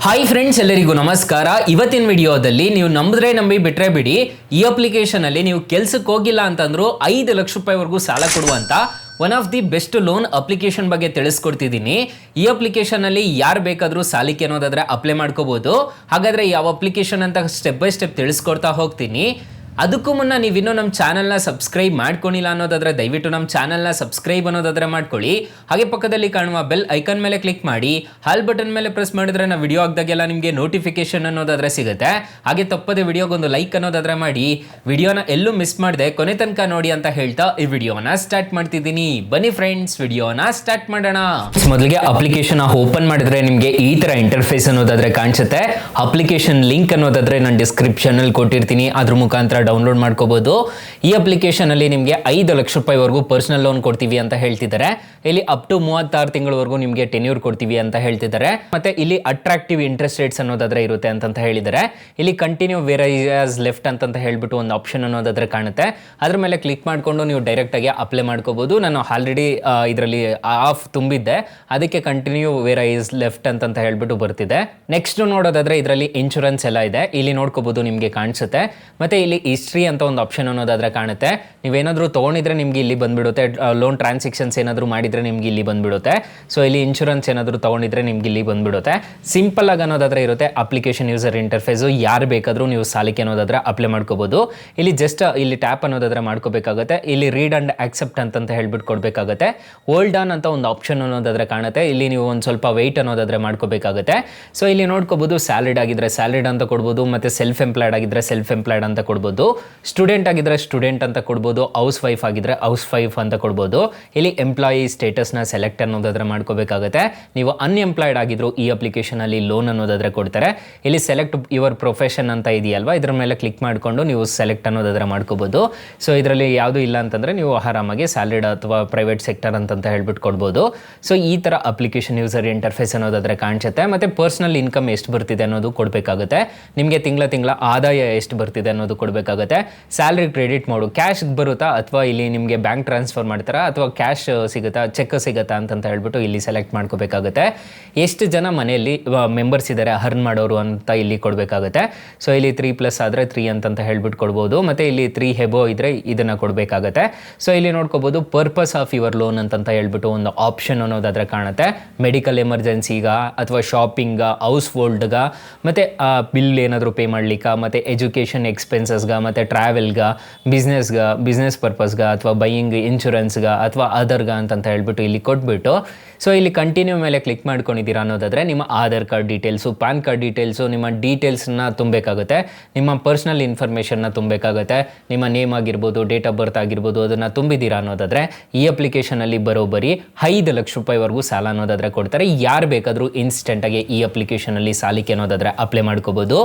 Hi friends, ಎಲ್ಲರಿಗೂ ನಮಸ್ಕಾರ. ಇವತ್ತಿನ ವಿಡಿಯೋದಲ್ಲಿ ನೀವು ನಂಬಿದ್ರೆ ನಂಬಿ ಬಿಟ್ರೆ ಬಿಡಿ, ಈ ಅಪ್ಲಿಕೇಶನಲ್ಲಿ ನೀವು ಕೆಲ್ಸಕ್ಕೆ ಹೋಗಿಲ್ಲ ಅಂತಂದ್ರೂ 5 ಲಕ್ಷ ರೂಪಾಯಿವರೆಗೂ ಸಾಲ ಕೊಡುವಂತ one of the best loan application ಬಗ್ಗೆ ತಿಳಿಸ್ಕೊಡ್ತಿದ್ದೀನಿ. ಈ ಅಪ್ಲಿಕೇಶನಲ್ಲಿ ಯಾರು ಬೇಕಾದರೂ ಸಾಲಕ್ಕೆ ಅನ್ನೋದಾದ್ರೆ ಅಪ್ಲೈ ಮಾಡ್ಕೋಬಹುದು. ಹಾಗಾದ್ರೆ ಯಾವ ಅಪ್ಲಿಕೇಶನ್ ಅಂತ ಸ್ಟೆಪ್ ಬೈ ಸ್ಟೆಪ್ ತಿಳಿಸ್ಕೊಡ್ತಾ ಹೋಗ್ತೀನಿ. ಅದಕ್ಕೂ ಮುನ್ನ ನೀವಿನ್ನೂ ನಮ್ಮ ಚಾನಲ್ನ ಸಬ್ಸ್ಕ್ರೈಬ್ ಮಾಡ್ಕೊಂಡಿಲ್ಲ ಅನ್ನೋದಾದ್ರೆ ದಯವಿಟ್ಟು ನಮ್ಮ ಚಾನಲ್ನ ಸಬ್ಸ್ಕ್ರೈಬ್ ಅನ್ನೋದಾದ್ರೆ ಮಾಡ್ಕೊಳ್ಳಿ. ಹಾಗೆ ಪಕ್ಕದಲ್ಲಿ ಕಾಣುವ ಬೆಲ್ ಐಕನ್ ಮೇಲೆ ಕ್ಲಿಕ್ ಮಾಡಿ, ಹಾಲ್ ಬಟನ್ ಮೇಲೆ ಪ್ರೆಸ್ ಮಾಡಿದ್ರೆ ನಾವು ವಿಡಿಯೋ ಹಾಕಿದಾಗೆಲ್ಲ ನಿಮಗೆ ನೋಟಿಫಿಕೇಶನ್ ಅನ್ನೋದಾದ್ರೆ ಸಿಗುತ್ತೆ. ಹಾಗೆ ತಪ್ಪದೆ ವಿಡಿಯೋಗೊಂದು ಲೈಕ್ ಅನ್ನೋದಾದ್ರೆ ಮಾಡಿ, ವಿಡಿಯೋನ ಎಲ್ಲೂ ಮಿಸ್ ಮಾಡದೆ ಕೊನೆ ತನಕ ನೋಡಿ ಅಂತ ಹೇಳ್ತಾ ಈ ವಿಡಿಯೋನ ಸ್ಟಾರ್ಟ್ ಮಾಡ್ತಿದ್ದೀನಿ. ಬನ್ನಿ ಫ್ರೆಂಡ್ಸ್, ವಿಡಿಯೋನ ಸ್ಟಾರ್ಟ್ ಮಾಡೋಣ. ಮೊದಲಿಗೆ ಅಪ್ಲಿಕೇಶನ್ ಓಪನ್ ಮಾಡಿದ್ರೆ ನಿಮಗೆ ಈ ತರ ಇಂಟರ್ಫೇಸ್ ಅನ್ನೋದಾದ್ರೆ ಕಾಣಿಸುತ್ತೆ. ಅಪ್ಲಿಕೇಶನ್ ಲಿಂಕ್ ಅನ್ನೋದಾದ್ರೆ ನಾನು ಡಿಸ್ಕ್ರಿಪ್ಷನ್ ಅಲ್ಲಿ ಕೊಟ್ಟಿರ್ತೀನಿ, ಅದ್ರ ಮುಖಾಂತರ ಡೌನ್ಲೋಡ್ ಮಾಡ್ಕೋಬಹುದು. ಈ ಅಪ್ಲಿಕೇಶನ್ ಅಲ್ಲಿ ನಿಮಗೆ 5 ಲಕ್ಷ ರೂಪಾಯಿವರೆಗೂ ಪರ್ಸನಲ್ ಲೋನ್ ಕೊಡ್ತೀವಿ ಅಂತ ಹೇಳ್ತಿದ್ದಾರೆ. ಇಲ್ಲಿ ಅಪ್ ಟು 36 ತಿಂಗಳವರೆಗೂ ನಿಮಗೆ ಟೆನ್ಯೂರ್ ಕೊಡ್ತೀವಿ ಅಂತ ಹೇಳ್ತಿದ್ದಾರೆ. ಮತ್ತೆ ಇಲ್ಲಿ ಅಟ್ರಾಕ್ಟಿವ್ ಇಂಟ್ರೆಸ್ಟ್ ರೇಟ್ಸ್ ಅನ್ನೋದಾದ್ರೆ ಇರುತ್ತೆ ಅಂತ ಹೇಳಿದ್ದಾರೆ. ಇಲ್ಲಿ ಕಂಟಿನ್ಯೂ ವೇರೈಸ್ ಲೆಫ್ಟ್ ಅಂತ ಹೇಳ್ಬಿಟ್ಟು ಒಂದು ಆಪ್ಷನ್ ಅನ್ನೋದಾದ್ರೆ ಕಾಣುತ್ತೆ. ಅದ್ರ ಮೇಲೆ ಕ್ಲಿಕ್ ಮಾಡ್ಕೊಂಡು ನೀವು ಡೈರೆಕ್ಟ್ ಆಗಿ ಅಪ್ಲೈ ಮಾಡ್ಕೋಬಹುದು. ನಾನು ಆಲ್ರೆಡಿ ಇದರಲ್ಲಿ ಆಫ್ ತುಂಬಿದ್ದೆ, ಅದಕ್ಕೆ ಕಂಟಿನ್ಯೂ ವೇರೈಸ್ ಲೆಫ್ಟ್ ಅಂತ ಹೇಳ್ಬಿಟ್ಟು ಬರ್ತಿದೆ. ನೆಕ್ಸ್ಟ್ ನೋಡೋದಾದ್ರೆ ಇದರಲ್ಲಿ ಇನ್ಶೂರೆನ್ಸ್ ಎಲ್ಲ ಇದೆ, ಇಲ್ಲಿ ನೋಡ್ಕೋಬಹುದು, ನಿಮಗೆ ಕಾಣಿಸುತ್ತೆ. ಮತ್ತೆ ಇಲ್ಲಿ ಹಿಸ್ಟ್ರಿ ಅಂತ ಒಂದು ಆಪ್ಷನ್ ಅನ್ನೋದಾದ್ರೆ ಕಾಣುತ್ತೆ. ನೀವೇನಾದ್ರೂ ತೊಗೊಂಡಿದ್ರೆ ನಿಮ್ಗೆ ಇಲ್ಲಿ ಬಂದ್ಬಿಡುತ್ತೆ. ಲೋನ್ ಟ್ರಾನ್ಸಾಕ್ಷನ್ಸ್ ಏನಾದರೂ ಮಾಡಿದ್ರೆ ನಿಮ್ಗೆ ಇಲ್ಲಿ ಬಂದ್ಬಿಡುತ್ತೆ. ಸೊ ಇಲ್ಲಿ ಇನ್ಶೂರೆನ್ಸ್ ಏನಾದರೂ ತೊಗೊಂಡಿದ್ರೆ ನಿಮ್ಗೆ ಇಲ್ಲಿ ಬಂದ್ಬಿಡುತ್ತೆ. ಸಿಂಪಲ್ ಆಗಿ ಅನ್ನೋದಾದ್ರೆ ಇರುತ್ತೆ ಅಪ್ಲಿಕೇಶನ್ ಯೂಸರ್ ಇಂಟರ್ಫೇಸು. ಯಾರು ಬೇಕಾದರೂ ನೀವು ಸಾಲಕ್ಕೆ ಅನ್ನೋದಾದ್ರೆ ಅಪ್ಲೈ ಮಾಡ್ಕೋಬಹುದು. ಇಲ್ಲಿ ಜಸ್ಟ್ ಇಲ್ಲಿ ಟ್ಯಾಪ್ ಅನ್ನೋದಾದ್ರೆ ಮಾಡ್ಕೋಬೇಕಾಗುತ್ತೆ. ಇಲ್ಲಿ ರೀಡ್ ಅಂಡ್ ಆಕ್ಸೆಪ್ಟ್ ಅಂತ ಹೇಳ್ಬಿಟ್ಟು ಕೊಡಬೇಕಾಗುತ್ತೆ. ಹೋಲ್ಡ್ ಆನ್ ಅಂತ ಒಂದು ಆಪ್ಷನ್ ಅನ್ನೋದಾದ್ರೆ ಕಾಣುತ್ತೆ. ಇಲ್ಲಿ ನೀವು ಒಂದು ಸ್ವಲ್ಪ ವೆಯ್ಟ್ ಅನ್ನೋದಾದ್ರೆ ಮಾಡ್ಕೋಬೇಕಾಗುತ್ತೆ. ಸೊ ಇಲ್ಲಿ ನೋಡ್ಕೋಬಹುದು, ಸ್ಯಾಲರಿಡ್ ಆಗಿದ್ರೆ ಸ್ಯಾಲರಿಡ್ ಅಂತ ಕೊಡ್ಬೋದು, ಮತ್ತೆ ಸೆಲ್ಫ್ ಎಂಪ್ಲಾಯ್ಡ್ ಆಗಿದ್ರೆ ಸೆಲ್ಫ್ ಎಂಪ್ಲಾಯ್ಡ್ ಅಂತ ಕೊಡ್ಬೋದು, ಸ್ಟೂಡೆಂಟ್ ಆಗಿದ್ರೆ ಸ್ಟೂಡೆಂಟ್ ಅಂತ ಕೊಡ್ಬೋದು, ಹೌಸ್ ವೈಫ್ ಆಗಿದ್ರೆ ಹೌಸ್ ವೈಫ್ ಅಂತ ಕೊಡ್ಬೋದು. ಇಲ್ಲಿ ಎಂಪ್ಲಾಯಿ ಸ್ಟೇಟಸ್ನ ಸೆಲೆಕ್ಟ್ ಅನ್ನೋದಾದ್ರೆ ಮಾಡ್ಕೋಬೇಕಾಗುತ್ತೆ. ನೀವು ಅನ್ಎಂಪ್ಲಾಯ್ಡ್ ಆಗಿದ್ರು ಈ ಅಪ್ಲಿಕೇಶನ್ ಅಲ್ಲಿ ಲೋನ್ ಅನ್ನೋದಾದ್ರೆ ಕೊಡ್ತಾರೆ. ಇಲ್ಲಿ ಸೆಲೆಕ್ಟ್ ಯುವರ್ ಪ್ರೊಫೆಷನ್ ಅಂತ ಇದೆಯಲ್ವಾ, ಇದ್ರ ಮೇಲೆ ಕ್ಲಿಕ್ ಮಾಡಿಕೊಂಡು ನೀವು ಸೆಲೆಕ್ಟ್ ಅನ್ನೋದಾದ್ರೆ ಮಾಡ್ಕೋಬಹುದು. ಸೊ ಇದರಲ್ಲಿ ಯಾವುದು ಇಲ್ಲ ಅಂತಂದ್ರೆ ನೀವು ಆರಾಮಾಗಿ ಸ್ಯಾಲರಿಡ್ ಅಥವಾ ಪ್ರೈವೇಟ್ ಸೆಕ್ಟರ್ ಅಂತ ಹೇಳ್ಬಿಟ್ಟು ಕೊಡ್ಬೋದು. ಸೊ ಈ ತರ ಅಪ್ಲಿಕೇಶನ್ ಯೂಸರ್ ಇಂಟರ್ಫೇಸ್ ಅನ್ನೋದಾದ್ರೆ ಕಾಣಿಸುತ್ತೆ. ಮತ್ತೆ ಪರ್ಸನಲ್ ಇನ್ಕಮ್ ಎಷ್ಟು ಬರ್ತಿದೆ ಅನ್ನೋದು ಕೊಡಬೇಕಾಗುತ್ತೆ. ನಿಮಗೆ ತಿಂಗಳ ಆದಾಯ ಎಷ್ಟು ಬರ್ತಿದೆ ಅನ್ನೋದು ಕೊಡಬೇಕಾಗುತ್ತೆ. ಸ್ಯಾಲರಿ ಕ್ರೆಡಿಟ್ ಮಾಡು, ಕ್ಯಾಶ್ ಬರುತ್ತಾ ಅಥವಾ ಇಲ್ಲಿ ನಿಮಗೆ ಬ್ಯಾಂಕ್ ಟ್ರಾನ್ಸ್ಫರ್ ಮಾಡ್ತಾರಾ ಅಥವಾ ಕ್ಯಾಶ್ ಸಿಗುತ್ತಾ, ಚೆಕ್ ಸಿಗುತ್ತಾ ಅಂತ ಹೇಳ್ಬಿಟ್ಟು ಇಲ್ಲಿ ಸೆಲೆಕ್ಟ್ ಮಾಡ್ಕೋಬೇಕಾಗುತ್ತೆ. ಎಷ್ಟು ಜನ ಮನೆಯಲ್ಲಿ ಮೆಂಬರ್ಸ್ ಇದ್ದಾರೆ ಅರ್ನ್ ಮಾಡೋರು ಅಂತ ಇಲ್ಲಿ ಕೊಡಬೇಕಾಗುತ್ತೆ. ಸೊ ಇಲ್ಲಿ 3+ ಆದರೆ 3 ಅಂತ ಹೇಳ್ಬಿಟ್ಟು ಕೊಡ್ಬೋದು. ಮತ್ತೆ ಇಲ್ಲಿ 3 ಹೆಬೋ ಇದ್ರೆ ಇದನ್ನ ಕೊಡಬೇಕಾಗುತ್ತೆ. ಸೊ ಇಲ್ಲಿ ನೋಡ್ಕೋಬಹುದು ಪರ್ಪಸ್ ಆಫ್ ಯುವರ್ ಲೋನ್ ಅಂತ ಹೇಳ್ಬಿಟ್ಟು ಒಂದು ಆಪ್ಷನ್ ಅನ್ನೋದಾದ್ರೆ ಕಾಣುತ್ತೆ. ಮೆಡಿಕಲ್ ಎಮರ್ಜೆನ್ಸಿಗ ಅಥವಾ ಶಾಪಿಂಗ್, ಹೌಸ್ ಹೋಲ್ಡ್ಗ, ಮತ್ತೆ ಬಿಲ್ ಏನಾದರೂ ಪೇ ಮಾಡ್ಲಿಕ್ಕೆ, ಮತ್ತೆ ಎಜುಕೇಷನ್ ಎಕ್ಸ್ಪೆನ್ಸಸ್ಗ, ಮತ್ತೆ ಟ್ರಾವೆಲ್ಗ, ಬಿಸ್ನೆಸ್ ಪರ್ಪಸ್ಗ, ಅಥವಾ ಬೈಯಿಂಗ್ ಇನ್ಶೂರೆನ್ಸ್ಗ ಅಥವಾ ಅದರ್ಗ ಅಂತ ಹೇಳ್ಬಿಟ್ಟು ಇಲ್ಲಿ ಕೊಟ್ಬಿಟ್ಟು ಸೊ ಇಲ್ಲಿ ಕಂಟಿನ್ಯೂ ಮೇಲೆ ಕ್ಲಿಕ್ ಮಾಡ್ಕೊಂಡಿದ್ದೀರಾ ಅನ್ನೋದಾದ್ರೆ ನಿಮ್ಮ Aadhaar card details, PAN card details, ನಿಮ್ಮ ಡೀಟೇಲ್ಸ್ನ ತುಂಬಬೇಕಾಗುತ್ತೆ. ನಿಮ್ಮ ಪರ್ಸನಲ್ ಇನ್ಫಾರ್ಮೇಷನ್ನ ತುಂಬಬೇಕಾಗುತ್ತೆ. ನಿಮ್ಮ ನೇಮ್ ಆಗಿರ್ಬೋದು, ಡೇಟ್ ಆಫ್ ಬರ್ತ್ ಆಗಿರ್ಬೋದು, ಅದನ್ನು ತುಂಬಿದ್ದೀರಾ ಅನ್ನೋದಾದ್ರೆ ಈ ಅಪ್ಲಿಕೇಶನಲ್ಲಿ ಬರೋಬ್ಬರಿ 5 ಲಕ್ಷ ರೂಪಾಯಿವರೆಗೂ ಸಾಲ ಅನ್ನೋದಾದ್ರೆ ಕೊಡ್ತಾರೆ. ಯಾರು ಬೇಕಾದರೂ ಇನ್ಸ್ಟೆಂಟಾಗಿ ಈ ಅಪ್ಲಿಕೇಶನಲ್ಲಿ ಸಾಲಕ್ಕೆ ಅನ್ನೋದಾದ್ರೆ ಅಪ್ಲೈ ಮಾಡ್ಕೋಬಹುದು.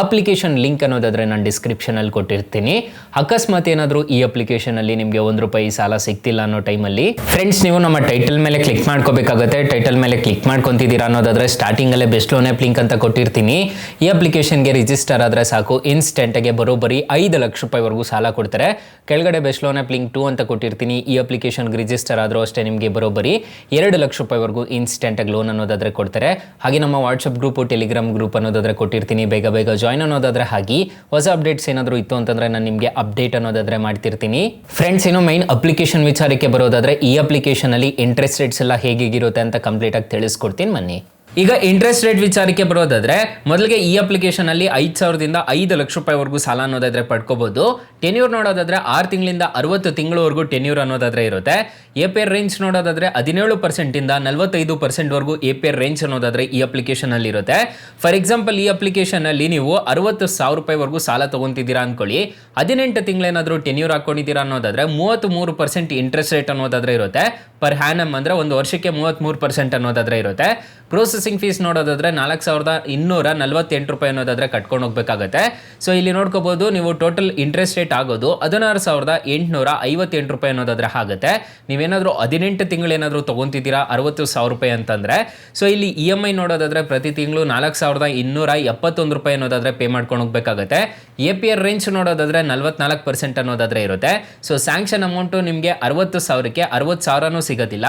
ಅಪ್ಲಿಕೇಶನ್ ಲಿಂಕ್ ಅನ್ನೋದಾದ್ರೆ ನಾನು ಡಿಸ್ಕ್ರಿಪ್ಷನಲ್ಲಿ ಕೊಟ್ಟಿರ್ತೀನಿ. ಅಕಸ್ಮಾತ್ ಏನಾದರೂ ಈ ಅಪ್ಲಿಕೇಶನ್ ಅಲ್ಲಿ ನಿಮಗೆ ₹1 ಸಾಲ ಸಿಗ್ತಿಲ್ಲ ಅನ್ನೋ ಟೈಮಲ್ಲಿ ಫ್ರೆಂಡ್ಸ್, ನೀವು ನಮ್ಮ ಟೈಟಲ್ ಮೇಲೆ ಕ್ಲಿಕ್ ಮಾಡ್ಕೋಬೇಕಾಗುತ್ತೆ. ಟೈಟಲ್ ಮೇಲೆ ಕ್ಲಿಕ್ ಮಾಡ್ಕೊಂತಿದ್ದೀರಾ ಅನ್ನೋದಾದ್ರೆ ಸ್ಟಾರ್ಟಿಂಗ್ ಅಲ್ಲೇ ಬೆಸ್ಟ್ ಲೋನ್ ಆ್ಯಪ್ ಲಿಂಕ್ ಅಂತ ಕೊಟ್ಟಿರ್ತೀನಿ. ಈ ಅಪ್ಲಿಕೇಶನ್ಗೆ ರಿಜಿಸ್ಟರ್ ಆದ್ರೆ ಸಾಕು, ಇನ್ಸ್ಟೆಂಟ್ಗೆ ಬರೋಬ್ಬರಿ 5 ಲಕ್ಷ ರೂಪಾಯಿವರೆಗೂ ಸಾಲ ಕೊಡ್ತಾರೆ. ಕೆಳಗಡೆ ಬೆಸ್ಟ್ ಲೋನ್ ಆ್ಯಪ್ ಲಿಂಕ್ 2 ಅಂತ ಕೊಟ್ಟಿರ್ತೀನಿ. ಈ ಅಪ್ಲಿಕೇಶನ್ಗೆ ರಿಜಿಸ್ಟರ್ ಆದ್ರೂ ಅಷ್ಟೇ ನಿಮಗೆ ಬರೋಬ್ಬರಿ 2 ಲಕ್ಷ ರೂಪಾಯಿವರೆಗೂ ಇನ್ಸ್ಟೆಂಟಾಗಿ ಲೋನ್ ಅನ್ನೋದಾದ್ರೆ ಕೊಡ್ತಾರೆ. ಹಾಗೆ ನಮ್ಮ ವಾಟ್ಸಪ್ ಗ್ರೂಪು, ಟೆಲಿಗ್ರಾಮ್ ಗ್ರೂಪ್ ಅನ್ನೋದಾದ್ರೆ ಕೊಟ್ಟಿರ್ತೀನಿ. ಬೇಗ ಜಾಯ್ನ್ ಅನ್ನೋದಾದ್ರೆ ಹಾಗೆ ಹೊಸ ಅಪ್ಡೇಟ್ಸ್ ಏನಾದರೂ ಇತ್ತು ಅಂತಂದ್ರೆ ನಾನು ನಿಮಗೆ ಅಪ್ಡೇಟ್ ಅನ್ನೋದಾದ್ರೆ ಮಾಡ್ತಿರ್ತೀನಿ. ಫ್ರೆಂಡ್ಸ್, ಇನ್ನು ಮೈನ್ ಅಪ್ಲಿಕೇಶನ್ ವಿಚಾರಕ್ಕೆ ಬರೋದಾದ್ರೆ ಈ ಅಪ್ಲಿಕೇಶನ್ ಅಲ್ಲಿ ಇಂಟ್ರೆಸ್ಟ್ ರೇಟ್ಸ್ ಎಲ್ಲ ಹೇಗಿರುತ್ತೆ ಅಂತ ಕಂಪ್ಲೀಟ್ ಆಗಿ ತಿಳಿಸ್ಕೊಡ್ತೀನಿ ಬನ್ನಿ. ಈಗ ಇಂಟ್ರೆಸ್ಟ್ ರೇಟ್ ವಿಚಾರಕ್ಕೆ ಬರೋದಾದ್ರೆ ಮೊದಲಿಗೆ ಈ ಅಪ್ಲಿಕೇಶನ್ ಅಲ್ಲಿ 5,000ದಿಂದ 5 ಲಕ್ಷ ರೂಪಾಯಿವರೆಗೂ ಸಾಲ ಅನ್ನೋದಾದ್ರೆ ಪಡ್ಕೋಬಹುದು. ಟೆನ್ಯೂರ್ ನೋಡೋದಾದ್ರೆ 6 ತಿಂಗಳಿಂದ 60 ತಿಂಗಳವರೆಗೂ ಟೆನ್ಯೂರ್ ಅನ್ನೋದಾದ್ರೆ ಇರುತ್ತೆ. APR ರೇಂಜ್ ನೋಡೋದಾದ್ರೆ 17% ಇಂದ 45% ವರೆಗೂ APR ರೇಂಜ್ ಅನ್ನೋದಾದ್ರೆ ಈ ಅಪ್ಲಿಕೇಶನ್ ಅಲ್ಲಿ ಇರುತ್ತೆ. ಫಾರ್ ಎಕ್ಸಾಂಪಲ್, ಈ ಅಪ್ಲಿಕೇಶನ್ ಅಲ್ಲಿ ನೀವು 60,000 ರೂಪಾಯಿವರೆಗೂ ಸಾಲ ತಗೊಂತಿದ್ದೀರಾ ಅನ್ಕೊಳ್ಳಿ. 18 ತಿಂಗಳೇನಾದ್ರೂ ಟೆನ್ಯೂರ್ ಹಾಕೊಂಡಿದ್ದೀರಾ ಅನ್ನೋದಾದ್ರೆ 33% ಇಂಟ್ರೆಸ್ಟ್ ರೇಟ್ ಅನ್ನೋದಾದ್ರೆ ಇರುತ್ತೆ. ಪರ್ ಹ್ಯಾನಮ್ ಅಂದ್ರೆ ಒಂದು ವರ್ಷಕ್ಕೆ 33% ಅನ್ನೋದಾದ್ರೆ ಇರುತ್ತೆ. ಪ್ರೋಸೆಸಿಂಗ್ ಫೀಸ್ ನೋಡೋದಾದ್ರೆ 4,248 ರೂಪಾಯಿ ಅನ್ನೋದಾದ್ರೆ ಕಟ್ಕೊಂಡು ಹೋಗ್ಬೇಕಾಗುತ್ತೆ. ಸೊ ಇಲ್ಲಿ ನೋಡ್ಕೋಬಹುದು, ನೀವು ಟೋಟಲ್ ಇಂಟ್ರೆಸ್ಟ್ ರೇಟ್ ಆಗೋದು 16,858 ರೂಪಾಯಿ ಅನ್ನೋದಾದ್ರೆ ಆಗುತ್ತೆ. ನೀವೇನಾದ್ರೂ 18 ತಿಂಗಳು ಏನಾದರೂ ತಗೊಂತಿದ್ದೀರಾ 60,000 ರೂಪಾಯಿ ಅಂತಂದ್ರೆ ಸೊ ಇಲ್ಲಿ EMI ನೋಡೋದಾದ್ರೆ ಪ್ರತಿ ತಿಂಗಳು 4,271 ರೂಪಾಯಿ ಅನ್ನೋದಾದ್ರೆ ಪೇ ಮಾಡ್ಕೊಂಡು ಹೋಗ್ಬೇಕಾಗುತ್ತೆ. APR ರೇಂಜ್ ನೋಡೋದಾದ್ರೆ 44% ಅನ್ನೋದಾದ್ರೆ ಇರುತ್ತೆ. ಸೊ ಸ್ಯಾಂಕ್ಷನ್ ಅಮೌಂಟು ನಿಮಗೆ 60,000ಕ್ಕೆ 60,000 ಸಿಗೋದಿಲ್ಲ.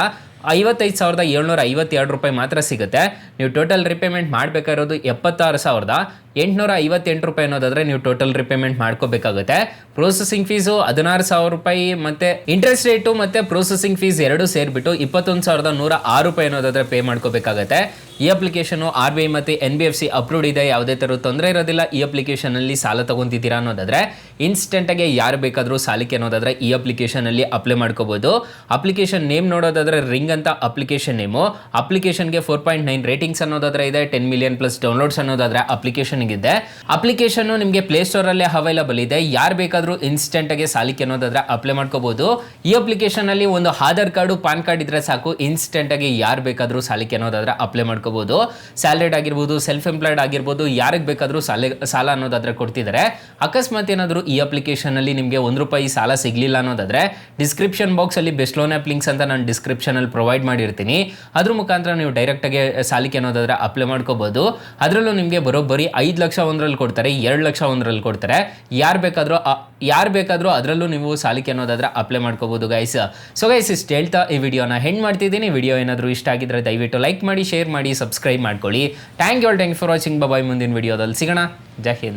55,752 ರೂಪಾಯಿ ಮಾತ್ರ ಸಿಗುತ್ತೆ. ನೀವು ಟೋಟಲ್ ರಿಪೇಮೆಂಟ್ ಮಾಡಬೇಕಾಗಿರೋದು 76,858 ರೂಪಾಯಿ ಅನ್ನೋದಾದ್ರೆ ನೀವು ಟೋಟಲ್ ರಿಪೇಮೆಂಟ್ ಮಾಡ್ಕೋಬೇಕಾಗುತ್ತೆ. ಪ್ರೊಸೆಸಿಂಗ್ ಫೀಸು 16,000 ರೂಪಾಯಿ ಮತ್ತೆ ಇಂಟ್ರೆಸ್ಟ್ ರೇಟು ಮತ್ತೆ ಪ್ರೊಸೆಸಿಂಗ್ ಫೀಸ್ ಎರಡು ಸೇರಿಬಿಟ್ಟು 21,106 ರೂಪಾಯಿ ಅನ್ನೋದಾದ್ರೆ ಪೇ ಮಾಡ್ಕೋಬೇಕಾಗುತ್ತೆ. ಈ ಅಪ್ಲಿಕೇಶನ್ RBI ಮತ್ತೆ NBFC ಅಪ್ರೂವ್ಡ್ ಇದೆ, ಯಾವುದೇ ಥರ ತೊಂದರೆ ಇರೋದಿಲ್ಲ. ಈ ಅಪ್ಲಿಕೇಶನ್ ಅಲ್ಲಿ ಸಾಲ ತಗೊಂತಿದ್ದೀರಾ ಅನ್ನೋದಾದ್ರೆ ಇನ್ಸ್ಟೆಂಟ್ ಆಗಿ ಯಾರು ಬೇಕಾದರೂ ಸಾಲಕ್ಕೆ ಅನ್ನೋದಾದ್ರೆ ಈ ಅಪ್ಲಿಕೇಶನ್ ಅಲ್ಲಿ ಅಪ್ಲೈ ಮಾಡ್ಕೋಬಹುದು. ಅಪ್ಲಿಕೇಶನ್ ನೇಮ್ ನೋಡೋದಾದ್ರೆ ರಿಂಗ್ ಅಂತ ಅಪ್ಲಿಕೇಶನ್ ನೇಮು. ಅಪ್ಲಿಕೇಶನ್ಗೆ 4.9 ರೇಟಿಂಗ್ಸ್ ಅನ್ನೋದಾದ್ರೆ ಇದೆ. 10 ಮಿಲಿಯನ್ ಪ್ಲಸ್ ಡೌನ್ಲೋಡ್ಸ್ ಅನ್ನೋದಾದ್ರೆ ಅಪ್ಲಿಕೇಶನ್ ಇದೆ. ಅಪ್ಲಿಕೇಶನ್ ನಿಮಗೆ ಪ್ಲೇಸ್ಟೋರ್ ಅಲ್ಲೇ ಅವೈಲಬಲ್ ಇದೆ. ಯಾರು ಬೇಕಾದರೂ ಇನ್ಸ್ಟೆಂಟ್ ಆಗಿ ಸಾಲಕ್ಕೆ ಅನ್ನೋದಾದ್ರೆ ಅಪ್ಲೈ ಮಾಡ್ಕೋಬಹುದು. ಈ ಅಪ್ಲಿಕೇಶನ್ ಅಲ್ಲಿ ಒಂದು ಆಧಾರ್ ಕಾರ್ಡು ಪಾನ್ ಕಾರ್ಡ್ ಇದ್ರೆ ಸಾಕು, ಇನ್ಸ್ಟೆಂಟ್ ಆಗಿ ಯಾರು ಬೇಕಾದರೂ ಸಾಲಕ್ಕೆ ಅನ್ನೋದಾದ್ರೆ ಅಪ್ಲೈ ಮಾಡ್ಕೋಬಹುದು. ಸ್ಯಾಲರಿಡ್ ಆಗಿರ್ಬೋದು, ಸೆಲ್ಫ್ ಎಂಪ್ಲಾಯ್ಡ್ ಆಗಿರ್ಬೋದು, ಯಾರಿಗೆ ಬೇಕಾದರೂ ಸಾಲ ಅನ್ನೋದಾದ್ರೆ ಕೊಡ್ತಿದ್ದಾರೆ. ಅಕಸ್ಮಾತ್ ಏನಾದರೂ ಈ ಅಪ್ಲಿಕೇಶನ್ ಅಲ್ಲಿ ನಿಮಗೆ ₹1 ಸಾಲ ಸಿಗ್ಲಿಲ್ಲ ಅನ್ನೋದಾದ್ರೆ ಡಿಸ್ಕ್ರಿಪ್ಷನ್ ಬಾಕ್ಸ್ ಅಲ್ಲಿ ಬೆಸ್ಟ್ ಲೋನ್ ಆ್ಯಪ್ ಲಿಂಕ್ಸ್ ಅಂತ ನಾನು ಡಿಸ್ಕ್ರಿಪ್ಷನ್ ಅಲ್ಲಿ ಪ್ರೊವೈಡ್ ಮಾಡಿರ್ತೀನಿ. ಅದ್ರ ಮುಖಾಂತರ ನೀವು ಡೈರೆಕ್ಟ್ ಆಗಿ ಸಾಲಕ್ಕೆ ಅನ್ನೋದಾದ್ರೆ ಅಪ್ಲೈ ಮಾಡ್ಕೋಬಹುದು. ಅದರಲ್ಲೂ ನಿಮಗೆ ಬರೋಬ್ಬರಿ 5 ಲಕ್ಷ ಒಂದರಲ್ಲಿ ಕೊಡ್ತಾರೆ, 2 ಲಕ್ಷ ಒಂದರಲ್ಲಿ ಕೊಡ್ತಾರೆ. ಯಾರು ಬೇಕಾದರೂ ಅದರಲ್ಲೂ ನೀವು ಸಾಲಕ್ಕೆ ಅನ್ನೋದಾದ್ರೆ ಅಪ್ಲೈ ಮಾಡ್ಕೋಬಹುದು ಗೈಸ್. ಸೊ ಗೈಸ್ ಇಷ್ಟು ಹೇಳ್ತಾ ಈ ವಿಡಿಯೋನ ಹೆಂಡ್ ಮಾಡ್ತಿದ್ದೀನಿ. ವಿಡಿಯೋ ಏನಾದರೂ ಇಷ್ಟ ಆಗಿದ್ರೆ ದಯವಿಟ್ಟು ಲೈಕ್ ಮಾಡಿ, ಶೇರ್ ಮಾಡಿ, ಸಬ್ಸ್ಕ್ರೈಬ್ ಮಾಡ್ಕೊಳ್ಳಿ. Thank you for watching. Bye. ಮುಂದಿನ ವಿಡಿಯೋದಲ್ಲಿ ಸಿಗೋಣ. ಜೈ ಹಿಂದ್.